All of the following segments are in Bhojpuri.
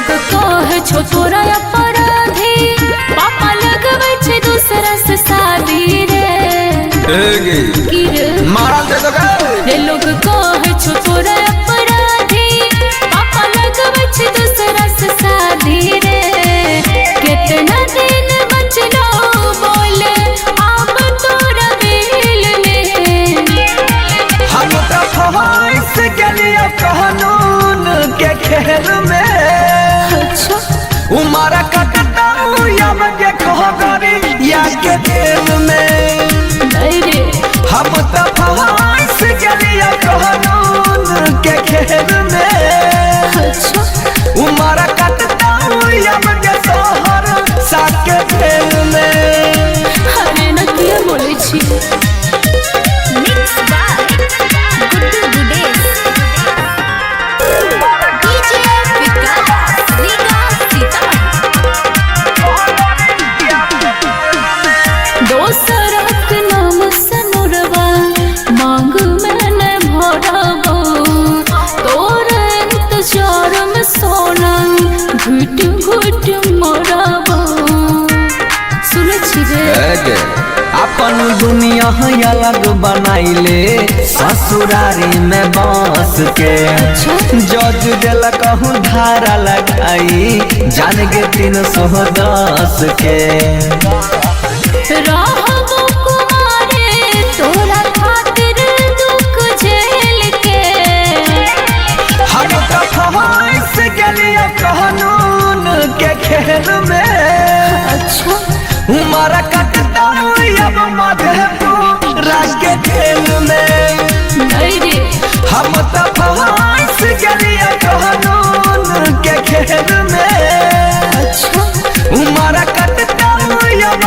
छोरा अपराधी पापा लगवे छे दूसरा से शादी रे मारा दे तो रे लोग कहे छोरा अपराधी पापा लगवे छे दूसरा से शादी रे कितना दिन बचलो बोले अब तोरा दिल में हम तो फवाइस गलिया कानून के खेल में उमारा कटता या मगे खगरी या के दिल में हम तो फवाइस गलिया कानून के खेल में उमारा कटता या मगे शहर साके दिल में अरे न किया बोले छी अपन दुनिया अलग बनाइले ससुरारी में बस के जज दिल कहूँ धारा लगाई जान गे 310 के तोरा खातिर दुख झेल के हम तो फवाइस गलिया कानून के खेल में उमारा कटता अब मधेपुरा के खेल में हम तो फवाइस गलिया कानून के खेल में उमारा कटता अब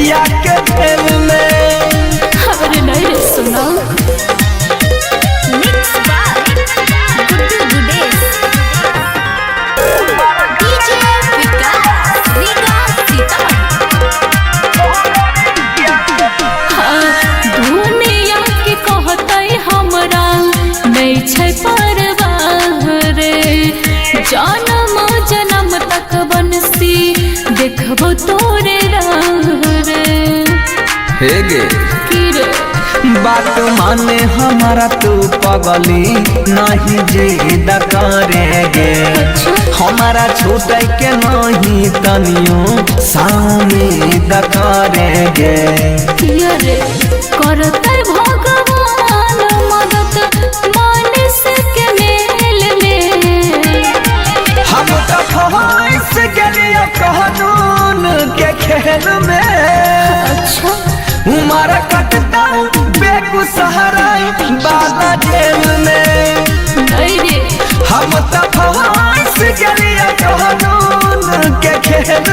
या के खेल में अरे नहीं रे सुना जन्म जन्म तक बनसी देखबो तोरे रे बात माने हमारा तू पगली नहीं जिद करेगे हमारा छूट के नहीं तनियो साउमीद करेगे करते भगवान मदद मानस के मेल में हम तो फवाइस गलिया कानून के खेल में उमारा कटता बेगूसहारा बाबा जेल में हम तो फवाइस गलिया कानून के खेल